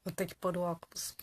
Vou ter que pôr o óculos.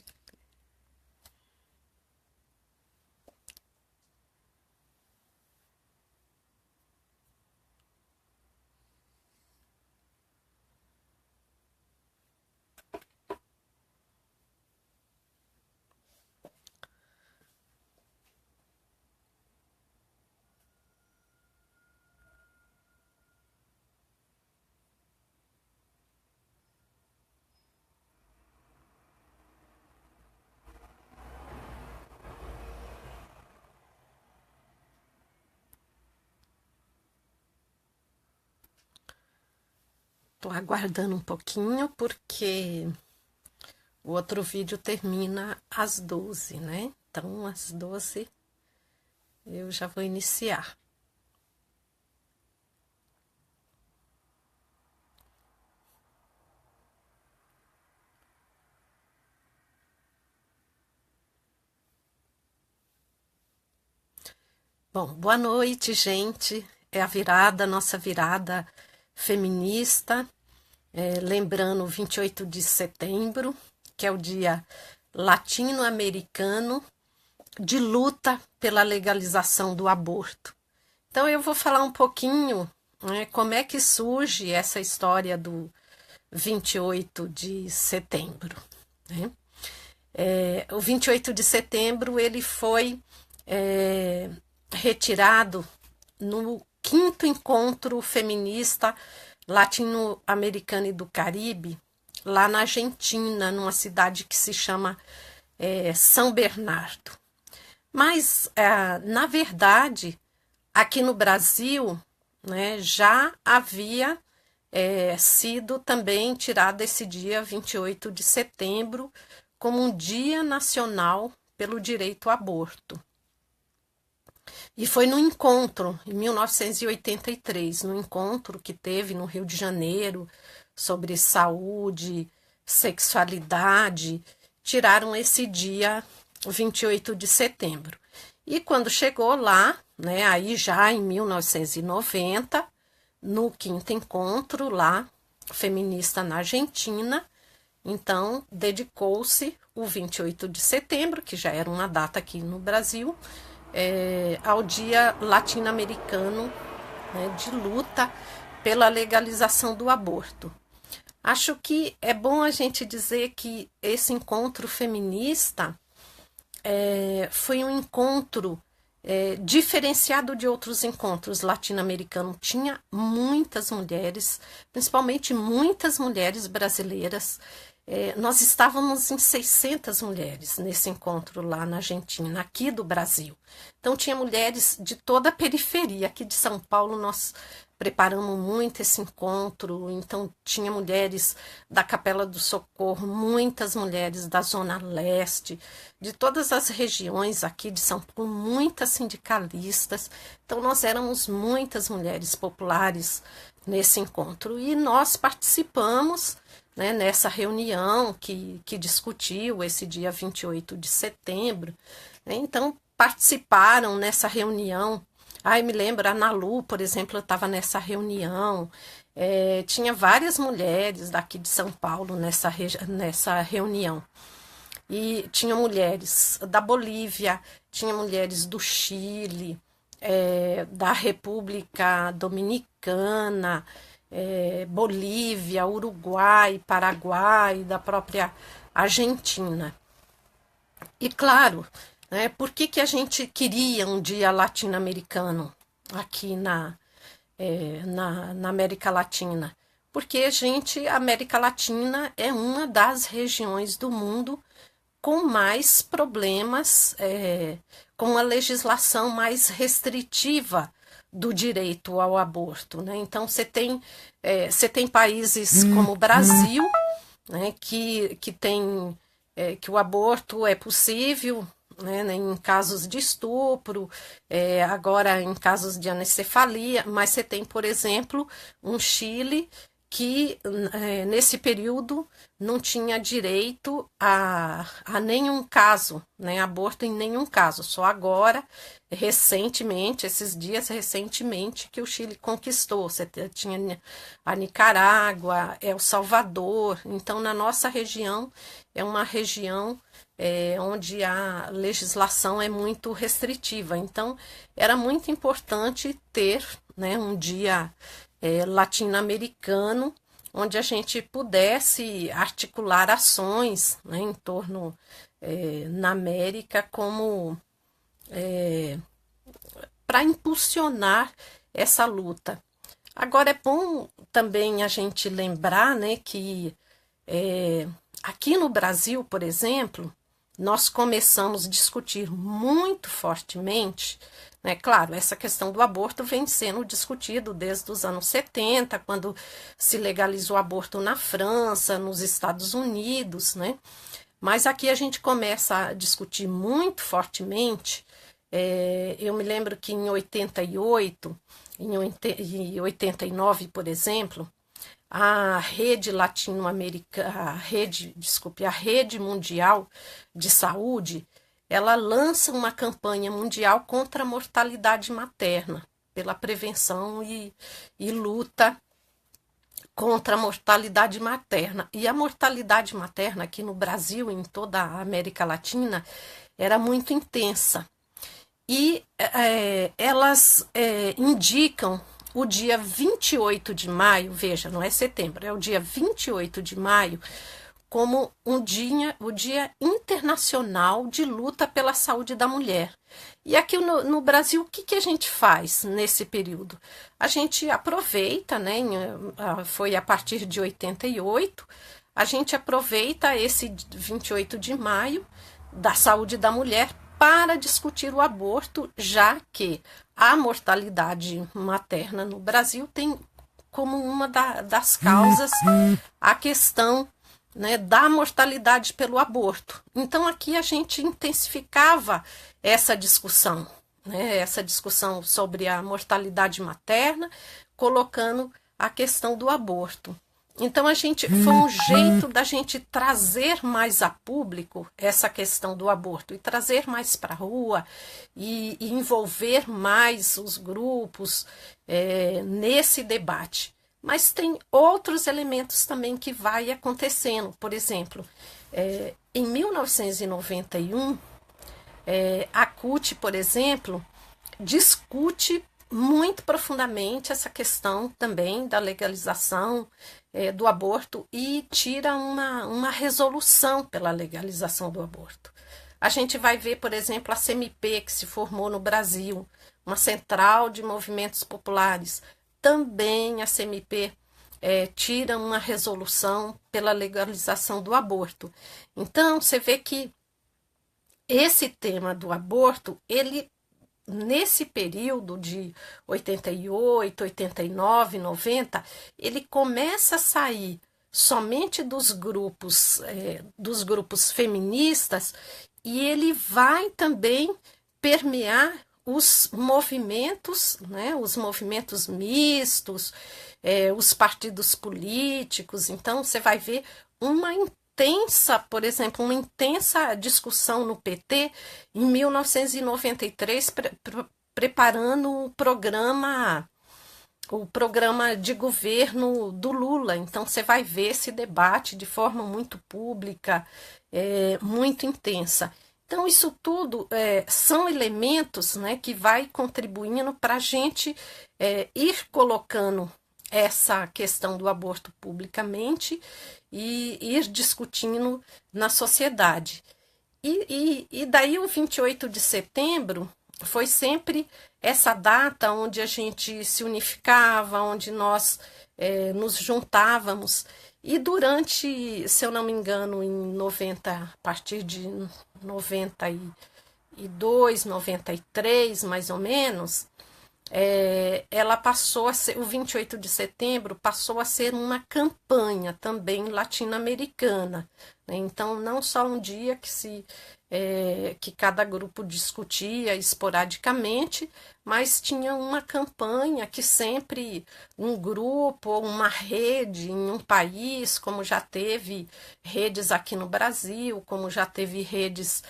Tô aguardando um pouquinho porque o outro vídeo termina às 12, né? Então, às 12 eu já vou iniciar. Bom, boa noite, gente. É a virada, nossa virada feminista. Lembrando, 28 de setembro, que é o Dia Latino-Americano de luta pela legalização do aborto. Então, eu vou falar um pouquinho, né, como é que surge essa história do 28 de setembro. Né? O 28 de setembro ele foi retirado no quinto encontro feminista latino-americano e do Caribe, lá na Argentina, numa cidade que se chama São Bernardo. Mas, na verdade, aqui no Brasil, né, já havia sido também tirado esse dia 28 de setembro como um dia nacional pelo direito ao aborto. E foi no encontro, em 1983, no encontro que teve no Rio de Janeiro, sobre saúde, sexualidade, tiraram esse dia 28 de setembro. E quando chegou lá, né, aí já em 1990, no quinto encontro lá, feminista na Argentina, então dedicou-se o 28 de setembro, que já era uma data aqui no Brasil, ao Dia Latino-Americano, né, de luta pela legalização do aborto. Acho que é bom a gente dizer que esse encontro feminista foi um encontro diferenciado de outros encontros latino-americanos. Tinha muitas mulheres, principalmente muitas mulheres brasileiras. Nós estávamos em 600 mulheres nesse encontro lá na Argentina, aqui do Brasil. Então, tinha mulheres de toda a periferia. Aqui de São Paulo, nós preparamos muito esse encontro. Então, tinha mulheres da Capela do Socorro, muitas mulheres da Zona Leste, de todas as regiões aqui de São Paulo, muitas sindicalistas. Então, nós éramos muitas mulheres populares nesse encontro. E nós participamos, né, nessa reunião que discutiu esse dia 28 de setembro. Né? Então, participaram nessa reunião. Me lembro, a Ana Lu, por exemplo, eu estava nessa reunião. Tinha várias mulheres daqui de São Paulo nessa reunião. E tinha mulheres da Bolívia, tinha mulheres do Chile, da República Dominicana, Bolívia, Uruguai, Paraguai, da própria Argentina. E claro, né, por que a gente queria um dia latino-americano aqui na América Latina? Porque a América Latina é uma das regiões do mundo com mais problemas, com uma legislação mais restritiva do direito ao aborto. Né? Então, você tem países como o Brasil, né, que tem que o aborto é possível, né, em casos de estupro, agora em casos de anencefalia, mas você tem, por exemplo, um Chile que nesse período não tinha direito a nenhum caso, né, aborto em nenhum caso, só agora, recentemente, esses dias recentemente, que o Chile conquistou. Você tinha a Nicarágua, El Salvador, então na nossa região é uma região onde a legislação é muito restritiva, então era muito importante ter, né, um dia latino-americano, onde a gente pudesse articular ações, né, em torno na América, como para impulsionar essa luta. Agora é bom também a gente lembrar, né, que aqui no Brasil, por exemplo, nós começamos a discutir muito fortemente, né? Claro, essa questão do aborto vem sendo discutido desde os anos 70, quando se legalizou o aborto na França, nos Estados Unidos, né? Mas aqui a gente começa a discutir muito fortemente. Eu me lembro que em 88, em 89, por exemplo, a rede latino-americana, a rede mundial de saúde, ela lança uma campanha mundial contra a mortalidade materna, pela prevenção e luta contra a mortalidade materna. E a mortalidade materna aqui no Brasil e em toda a América Latina era muito intensa. E elas indicam o dia 28 de maio, veja, não é setembro, é o dia 28 de maio, como o Dia Internacional de Luta pela Saúde da Mulher. E aqui no Brasil, o que a gente faz nesse período? A gente aproveita, né, foi a partir de 88, a gente aproveita esse 28 de maio da saúde da mulher para discutir o aborto, já que a mortalidade materna no Brasil tem como uma das causas a questão, né, da mortalidade pelo aborto. Então aqui a gente intensificava essa discussão, né, essa discussão sobre a mortalidade materna, colocando a questão do aborto. Então foi um jeito da gente trazer mais a público essa questão do aborto e trazer mais para a rua e envolver mais os grupos nesse debate. Mas tem outros elementos também que vai acontecendo. Por exemplo, em 1991, a CUT, por exemplo, discute muito profundamente essa questão também da legalização do aborto e tira uma resolução pela legalização do aborto. A gente vai ver, por exemplo, a CMP, que se formou no Brasil, uma central de movimentos populares. Também a CMP tira uma resolução pela legalização do aborto. Então, você vê que esse tema do aborto, ele nesse período de 88, 89, 90, ele começa a sair somente dos grupos feministas e ele vai também permear os movimentos, né, os movimentos mistos, os partidos políticos. Então, você vai ver por exemplo, uma intensa discussão no PT em 1993, preparando o programa de governo do Lula. Então, você vai ver esse debate de forma muito pública, muito intensa. Então, isso tudo são elementos, né, que vai contribuindo para a gente ir colocando essa questão do aborto publicamente e ir discutindo na sociedade. E daí o 28 de setembro foi sempre essa data onde a gente se unificava, onde nós nos juntávamos. E durante, se eu não me engano, a partir de 92, 93, mais ou menos, ela passou a ser, o 28 de setembro passou a ser uma campanha também latino-americana, né? Então, não só um dia que se que cada grupo discutia esporadicamente, mas tinha uma campanha que sempre um grupo ou uma rede em um país, como já teve redes aqui no Brasil, como já teve redes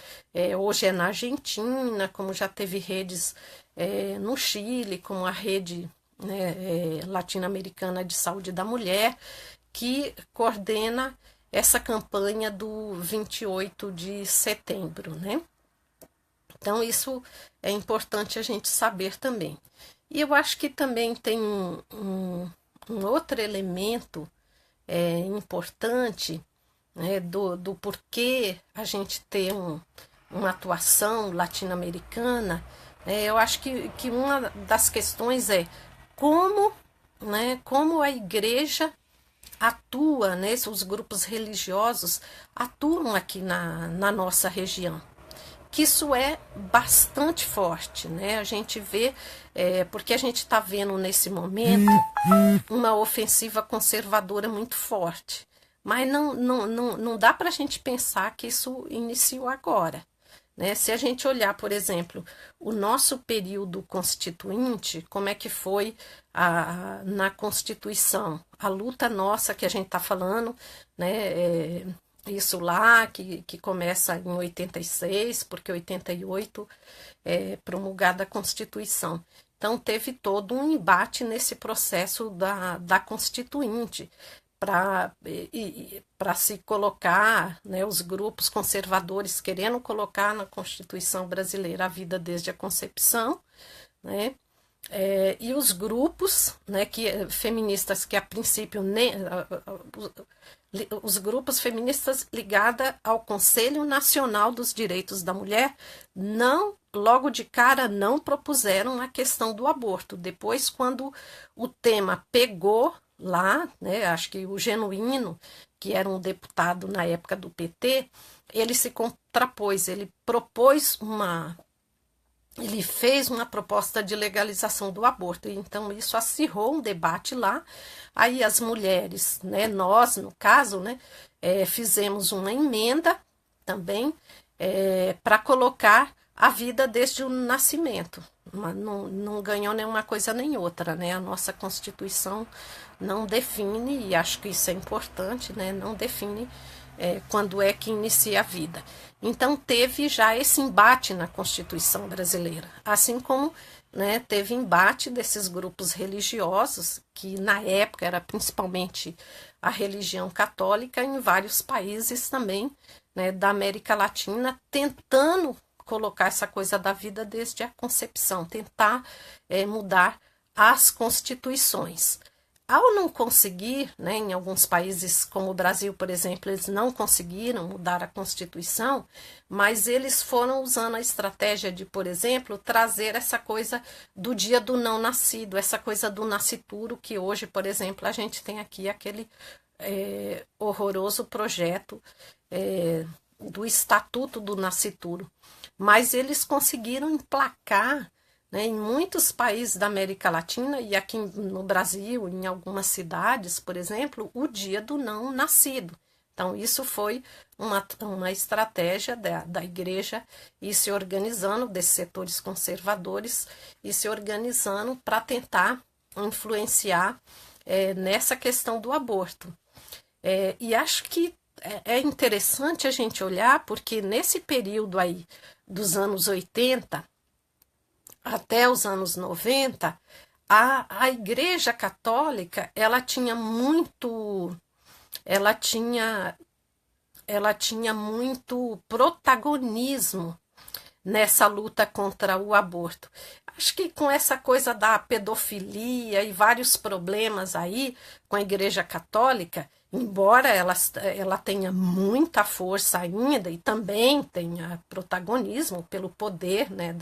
hoje é na Argentina, como já teve redes no Chile, como a rede, né, latino-americana de saúde da mulher, que coordena essa campanha do 28 de setembro, né? Então, isso é importante a gente saber também. E eu acho que também tem um outro elemento importante, né, do porquê a gente ter uma atuação latino-americana. Eu acho que uma das questões é como, né, como a igreja atua, né, os grupos religiosos atuam aqui na nossa região. Que isso é bastante forte, né? A gente vê, porque a gente está vendo nesse momento uma ofensiva conservadora muito forte. Mas não dá para a gente pensar que isso iniciou agora. Né? Se a gente olhar, por exemplo, o nosso período constituinte, como é que foi na Constituição, a luta nossa que a gente está falando, né? Isso lá que começa em 86, porque 88 é promulgada a Constituição. Então, teve todo um embate nesse processo da Constituinte, para se colocar, né, os grupos conservadores querendo colocar na Constituição brasileira a vida desde a concepção, né, e os grupos, né, feministas que a princípio os grupos feministas ligados ao Conselho Nacional dos Direitos da Mulher não, logo de cara, não propuseram a questão do aborto. Depois, quando o tema pegou lá, né, acho que o Genuíno, que era um deputado na época do PT, ele se contrapôs, ele fez uma proposta de legalização do aborto, então isso acirrou um debate lá. Aí as mulheres, né, nós, no caso, né, fizemos uma emenda também para colocar a vida desde o nascimento, mas não ganhou nenhuma coisa nem outra, né? A nossa Constituição não define, e acho que isso é importante, né? Não define quando é que inicia a vida. Então, teve já esse embate na Constituição brasileira, assim como, né, teve embate desses grupos religiosos, que na época era principalmente a religião católica, em vários países também, né, da América Latina, tentando colocar essa coisa da vida desde a concepção, tentar mudar as constituições. Ao não conseguir, né, em alguns países como o Brasil, por exemplo, eles não conseguiram mudar a Constituição, mas eles foram usando a estratégia de, por exemplo, trazer essa coisa do dia do não nascido, essa coisa do nascituro, que hoje, por exemplo, a gente tem aqui aquele horroroso projeto do Estatuto do Nascituro. Mas eles conseguiram emplacar, né, em muitos países da América Latina e aqui no Brasil, em algumas cidades, por exemplo, o dia do não nascido. Então, isso foi uma estratégia da igreja ir se organizando, desses setores conservadores, e se organizando para tentar influenciar nessa questão do aborto. E acho que é interessante a gente olhar, porque nesse período aí dos anos 80 até os anos 90, a Igreja Católica, ela tinha muito protagonismo nessa luta contra o aborto. Acho que com essa coisa da pedofilia e vários problemas aí com a Igreja Católica, embora ela tenha muita força ainda e também tenha protagonismo pelo poder, né,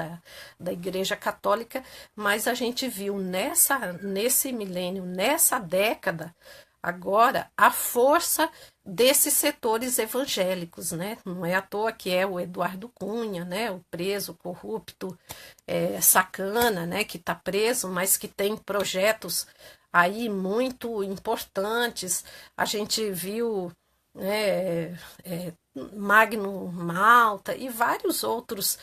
da Igreja Católica, mas a gente viu nesse milênio, nessa década, agora, a força desses setores evangélicos, né? Não é à toa que é o Eduardo Cunha, né? O preso, corrupto, sacana, né? Que está preso, mas que tem projetos aí muito importantes. A gente viu, né, Magno Malta e vários outros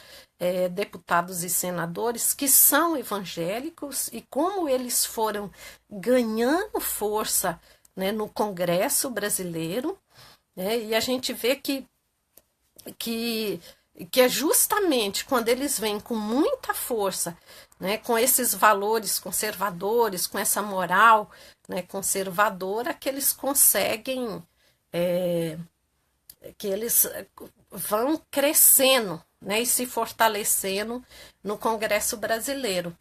deputados e senadores que são evangélicos, e como eles foram ganhando força, né, no Congresso brasileiro, né, e a gente vê que, que é justamente quando eles vêm com muita força, né, com esses valores conservadores, com essa moral, né, conservadora, que eles conseguem, que eles vão crescendo, né, e se fortalecendo no Congresso brasileiro,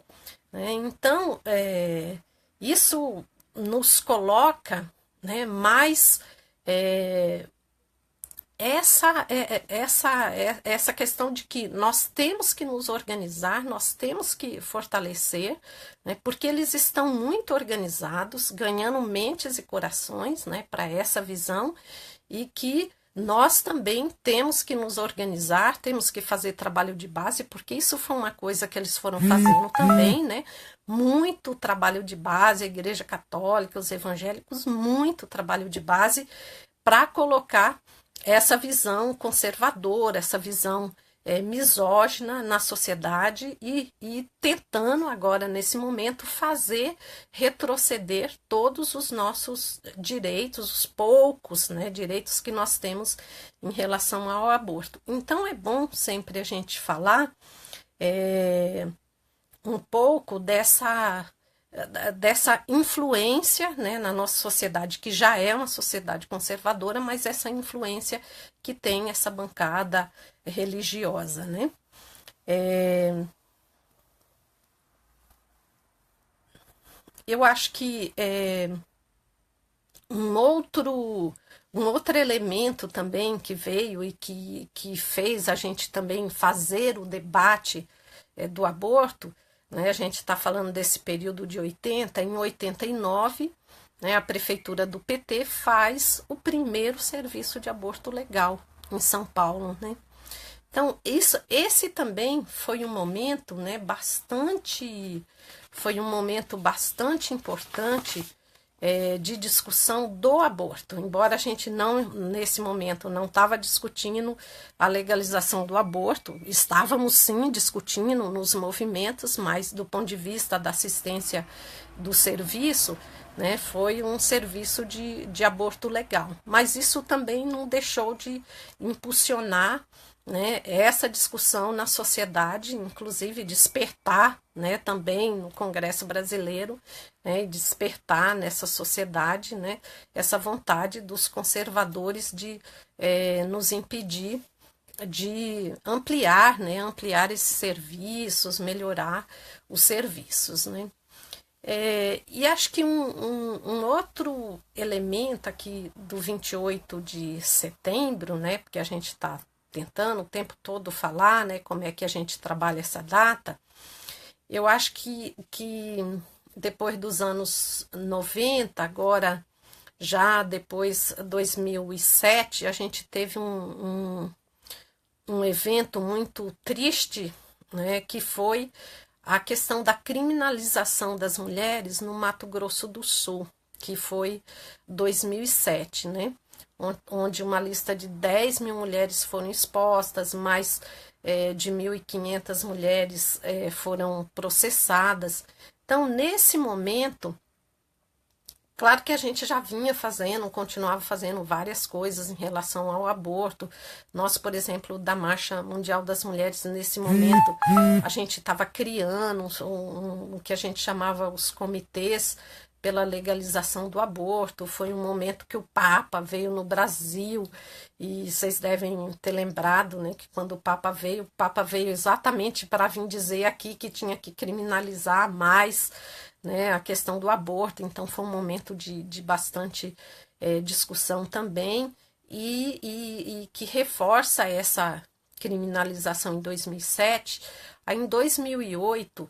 né? Então, isso nos coloca, né, mais essa questão de que nós temos que nos organizar, nós temos que fortalecer, né, porque eles estão muito organizados, ganhando mentes e corações, né, para essa visão, e que nós também temos que nos organizar, temos que fazer trabalho de base, porque isso foi uma coisa que eles foram fazendo também, né? Muito trabalho de base, a Igreja Católica, os evangélicos, muito trabalho de base para colocar essa visão conservadora, essa visão misógina na sociedade, e tentando agora, nesse momento, fazer retroceder todos os nossos direitos, os poucos, né, direitos que nós temos em relação ao aborto. Então é bom sempre a gente falar um pouco dessa influência, né, na nossa sociedade, que já é uma sociedade conservadora, mas essa influência que tem essa bancada religiosa, né? Eu acho que um outro elemento também que veio e que fez a gente também fazer o debate do aborto, né? A gente está falando desse período de 80, em 89, né, a prefeitura do PT faz o primeiro serviço de aborto legal em São Paulo, né? Então, esse também foi um momento, né, foi um momento bastante importante de discussão do aborto. Embora a gente não, nesse momento, não estava discutindo a legalização do aborto, estávamos sim discutindo nos movimentos, mas do ponto de vista da assistência do serviço, né, foi um serviço de aborto legal. Mas isso também não deixou de impulsionar, né, essa discussão na sociedade, inclusive despertar, né, também no Congresso brasileiro, né, despertar nessa sociedade, né, essa vontade dos conservadores de nos impedir de ampliar, né, ampliar esses serviços, melhorar os serviços, né. E acho que um outro elemento aqui do 28 de setembro, né, porque a gente está tentando o tempo todo falar, né, como é que a gente trabalha essa data, eu acho que depois dos anos 90, agora já depois 2007, a gente teve um evento muito triste, né, que foi a questão da criminalização das mulheres no Mato Grosso do Sul, que foi 2007, né? Onde uma lista de 10 mil mulheres foram expostas, mais de 1.500 mulheres foram processadas. Então, nesse momento, claro que a gente já vinha fazendo, continuava fazendo várias coisas em relação ao aborto. Nós, por exemplo, da Marcha Mundial das Mulheres, nesse momento, a gente estava criando o que a gente chamava os comitês pela legalização do aborto. Foi um momento que o Papa veio no Brasil, e vocês devem ter lembrado, né, que quando o Papa veio exatamente para vir dizer aqui que tinha que criminalizar mais, né, a questão do aborto. Então foi um momento de bastante discussão também, e que reforça essa criminalização em 2007. Aí, em 2008,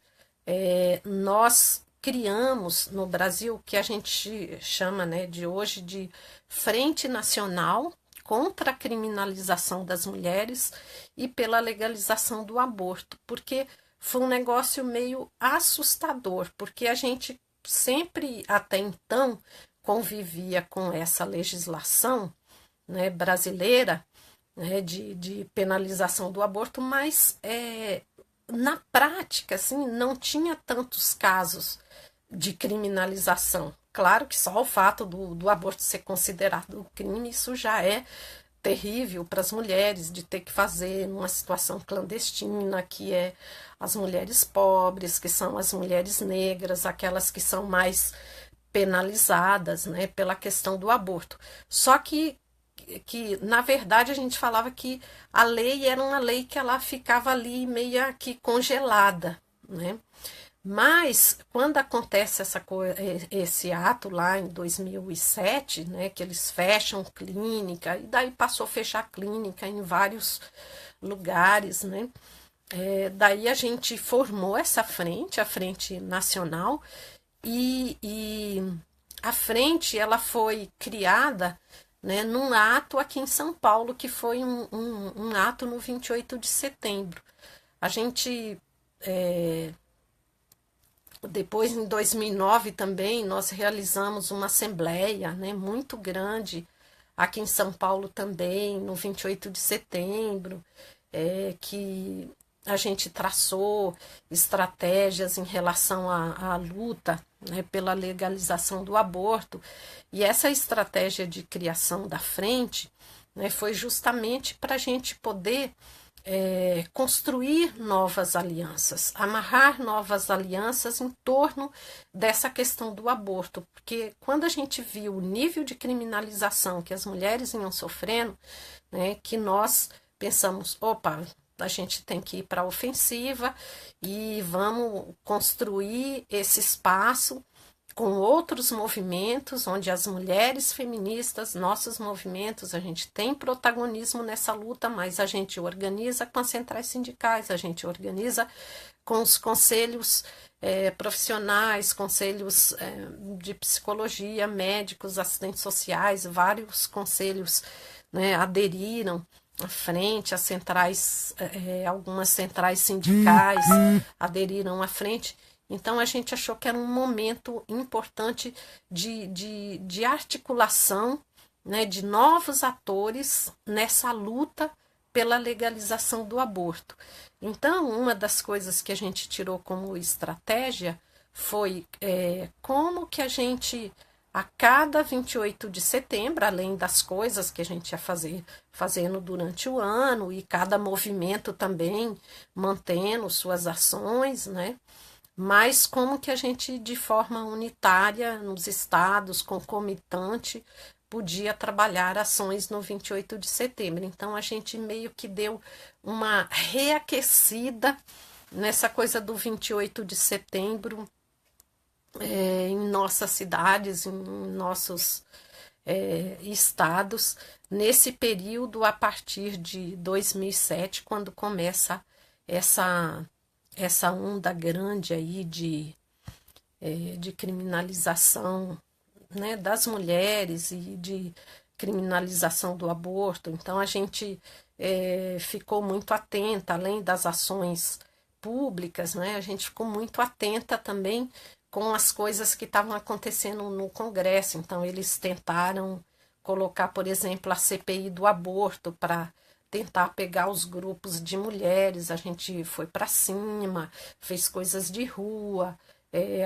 nós criamos no Brasil o que a gente chama, né, de hoje de Frente Nacional contra a Criminalização das Mulheres e pela legalização do aborto, porque foi um negócio meio assustador, porque a gente sempre até então convivia com essa legislação, né, brasileira, né, de penalização do aborto, mas na prática, assim, não tinha tantos casos de criminalização. Claro que só o fato do aborto ser considerado crime, isso já é terrível para as mulheres de ter que fazer numa situação clandestina, que é as mulheres pobres, que são as mulheres negras, aquelas que são mais penalizadas, né, pela questão do aborto. Só que na verdade a gente falava que a lei era uma lei que ela ficava ali meio que congelada, né? Mas quando acontece esse ato lá em 2007, né, que eles fecham clínica, e daí passou a fechar clínica em vários lugares, né? Daí a gente formou essa frente, a Frente Nacional, e a frente ela foi criada, né, num ato aqui em São Paulo, que foi um ato no 28 de setembro. A gente depois, em 2009 também, nós realizamos uma assembleia, né, muito grande aqui em São Paulo também, no 28 de setembro, que a gente traçou estratégias em relação à luta, né, pela legalização do aborto. E essa estratégia de criação da frente, né, foi justamente para a gente poder construir novas alianças, amarrar novas alianças em torno dessa questão do aborto, porque quando a gente viu o nível de criminalização que as mulheres iam sofrendo, né, que nós pensamos, opa, a gente tem que ir para a ofensiva e vamos construir esse espaço com outros movimentos, onde as mulheres feministas, nossos movimentos, a gente tem protagonismo nessa luta, mas a gente organiza com as centrais sindicais, a gente organiza com os conselhos profissionais, conselhos de psicologia, médicos, assistentes sociais, vários conselhos, né, aderiram à frente, as centrais, algumas centrais sindicais aderiram à frente. Então a gente achou que era um momento importante de articulação, né, de novos atores nessa luta pela legalização do aborto. Então, uma das coisas que a gente tirou como estratégia foi como que a gente, a cada 28 de setembro, além das coisas que a gente ia fazendo durante o ano, e cada movimento também mantendo suas ações, né? Mas como que a gente, de forma unitária, nos estados, concomitante, podia trabalhar ações no 28 de setembro. Então, a gente meio que deu uma reaquecida nessa coisa do 28 de setembro em nossas cidades, em nossos estados, nesse período a partir de 2007, quando começa essa onda grande aí de criminalização, né, das mulheres e de criminalização do aborto. Então a gente ficou muito atenta, além das ações públicas, né, a gente ficou muito atenta também com as coisas que estavam acontecendo no Congresso. Então eles tentaram colocar, por exemplo, a CPI do aborto para tentar pegar os grupos de mulheres, a gente foi para cima, fez coisas de rua,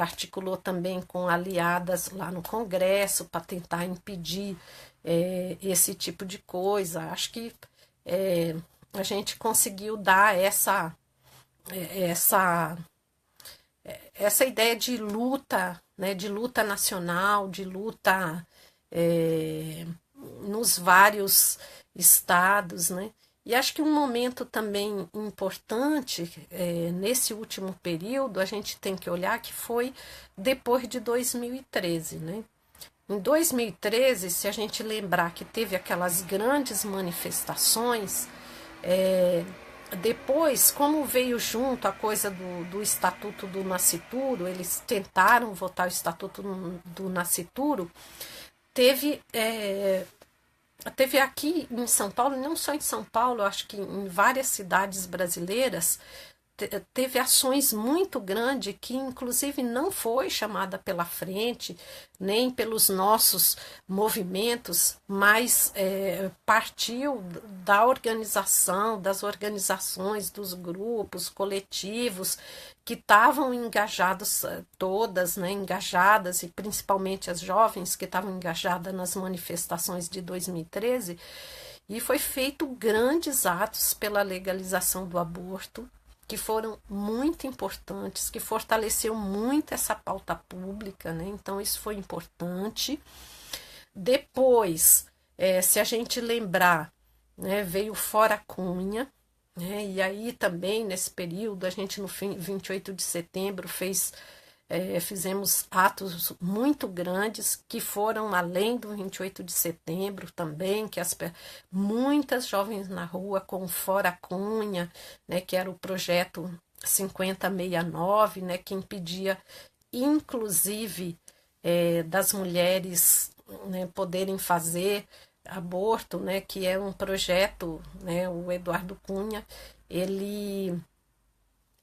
articulou também com aliadas lá no Congresso para tentar impedir esse tipo de coisa. Acho que a gente conseguiu dar essa ideia de luta, né, de luta nacional, de luta nos vários estados, né? E acho que um momento também importante nesse último período, a gente tem que olhar que foi depois de 2013, né? Em 2013, se a gente lembrar que teve aquelas grandes manifestações, depois, como veio junto a coisa do Estatuto do Nascituro, eles tentaram votar o Estatuto do Nascituro, teve aqui em São Paulo, não só em São Paulo, eu acho que em várias cidades brasileiras, teve ações muito grandes que, inclusive, não foi chamada pela frente, nem pelos nossos movimentos, mas partiu da organização, das organizações, dos grupos, coletivos, que estavam engajados, todas, né, engajadas, e principalmente as jovens que estavam engajadas nas manifestações de 2013, e foi feito grandes atos pela legalização do aborto, que foram muito importantes, que fortaleceu muito essa pauta pública, né? Então isso foi importante. Depois, se a gente lembrar, né, veio Fora Cunha, né? E aí também nesse período a gente no 28 de setembro fizemos atos muito grandes que foram além do 28 de setembro também, que muitas jovens na rua com Fora Cunha, né, que era o projeto 5069, né, que impedia inclusive das mulheres, né, poderem fazer aborto, né, que é um projeto, né, o Eduardo Cunha, ele,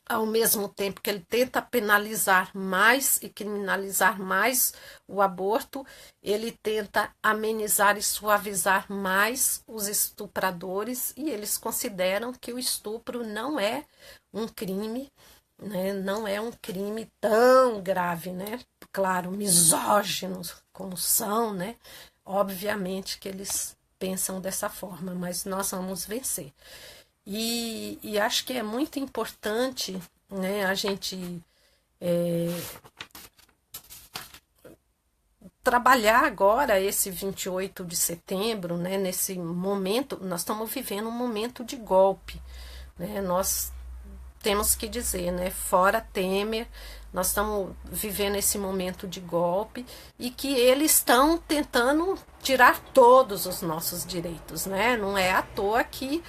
ao mesmo tempo que ele tenta penalizar mais e criminalizar mais o aborto, ele tenta amenizar e suavizar mais os estupradores, e eles consideram que o estupro não é um crime, né, não é um crime tão grave, né? Claro, misóginos como são, né? Obviamente que eles pensam dessa forma, mas nós vamos vencer. E acho que é muito importante, né, a gente trabalhar agora esse 28 de setembro, né, nesse momento, nós estamos vivendo um momento de golpe, né, nós temos que dizer, né, fora Temer, nós estamos vivendo esse momento de golpe e que eles estão tentando tirar todos os nossos direitos, né? Não é à toa que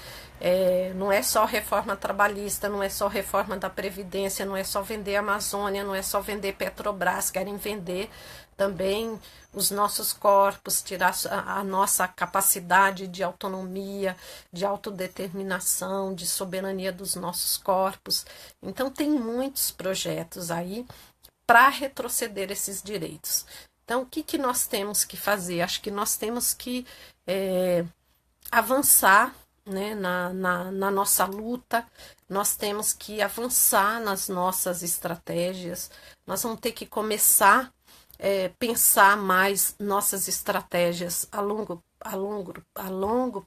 não é só reforma trabalhista, não é só reforma da Previdência, não é só vender a Amazônia, não é só vender Petrobras, querem vender também os nossos corpos, tirar a nossa capacidade de autonomia, de autodeterminação, de soberania dos nossos corpos. Então, tem muitos projetos aí para retroceder esses direitos. Então, o que nós temos que fazer? Acho que nós temos que avançar, né, na nossa luta, nós temos que avançar nas nossas estratégias, nós vamos ter que começar pensar mais nossas estratégias a longo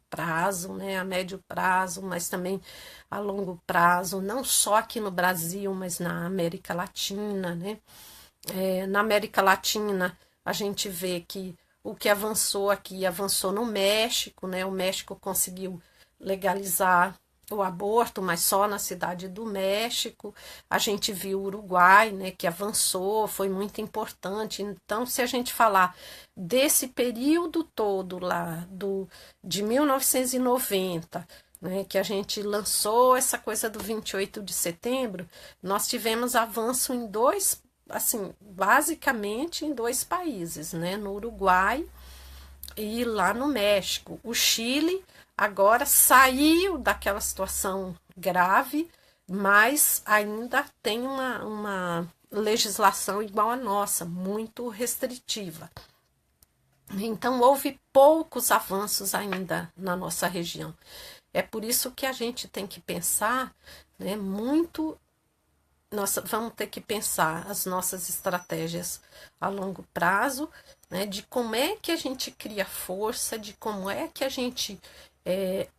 prazo, né, a médio prazo, mas também a longo prazo, não só aqui no Brasil, mas na América Latina, né? Na América Latina, a gente vê que o que avançou aqui avançou no México, né? O México conseguiu legalizar o aborto, mas só na cidade do México. A gente viu o Uruguai, né, que avançou, foi muito importante. Então, se a gente falar desse período todo lá, de 1990, né, que a gente lançou essa coisa do 28 de setembro, nós tivemos avanço em basicamente em dois países, né, no Uruguai e lá no México. O Chile agora saiu daquela situação grave, mas ainda tem uma legislação igual à nossa, muito restritiva. Então, houve poucos avanços ainda na nossa região. É por isso que a gente tem que pensar, né, muito. Nós vamos ter que pensar as nossas estratégias a longo prazo, né, de como é que a gente cria força, de como é que a gente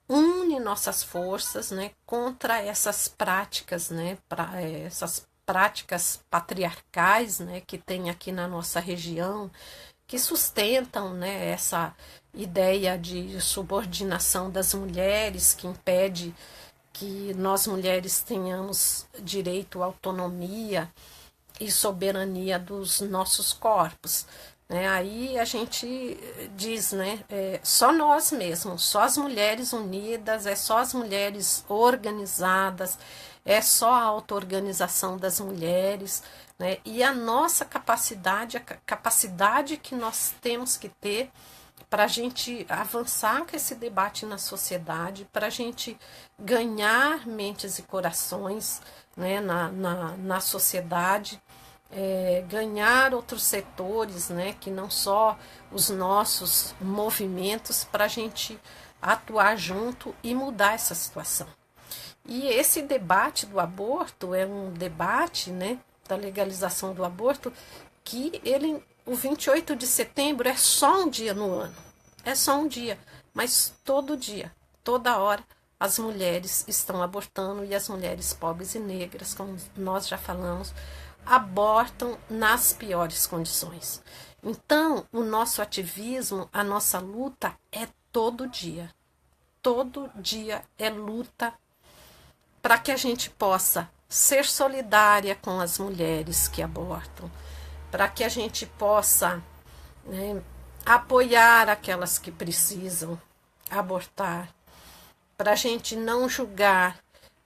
une nossas forças, né, contra essas práticas, né, essas práticas patriarcais, né, que tem aqui na nossa região, que sustentam, né, essa ideia de subordinação das mulheres, que impede que nós mulheres tenhamos direito à autonomia e soberania dos nossos corpos. Aí a gente diz, né, só nós mesmos, só as mulheres unidas, só as mulheres organizadas, só a auto-organização das mulheres, né, e a nossa capacidade, a capacidade que nós temos que ter para a gente avançar com esse debate na sociedade, para a gente ganhar mentes e corações, né, na sociedade, ganhar outros setores, né, que não só os nossos movimentos, para a gente atuar junto e mudar essa situação. E esse debate do aborto é um debate, né, da legalização do aborto, que o 28 de setembro é só um dia no ano. É só um dia, mas todo dia, toda hora, as mulheres estão abortando e as mulheres pobres e negras, como nós já falamos, abortam nas piores condições. Então, o nosso ativismo, a nossa luta é todo dia. Todo dia é luta para que a gente possa ser solidária com as mulheres que abortam, para que a gente possa, né, apoiar aquelas que precisam abortar, para a gente não julgar,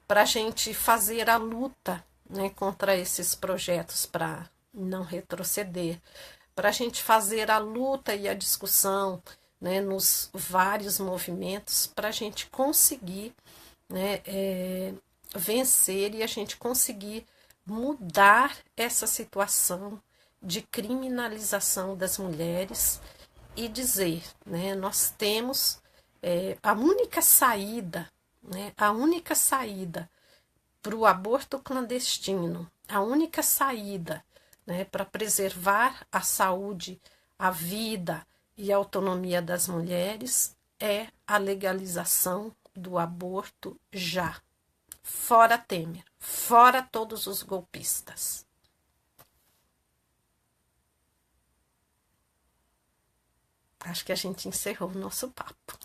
para a gente fazer a luta, né, contra esses projetos para não retroceder, para a gente fazer a luta e a discussão, né, nos vários movimentos, para a gente conseguir, né, vencer e a gente conseguir mudar essa situação de criminalização das mulheres e dizer, né, nós temos a única saída, né, a única saída para o aborto clandestino, a única saída, né, para preservar a saúde, a vida e a autonomia das mulheres é a legalização do aborto já. Fora Temer, fora todos os golpistas. Acho que a gente encerrou o nosso papo.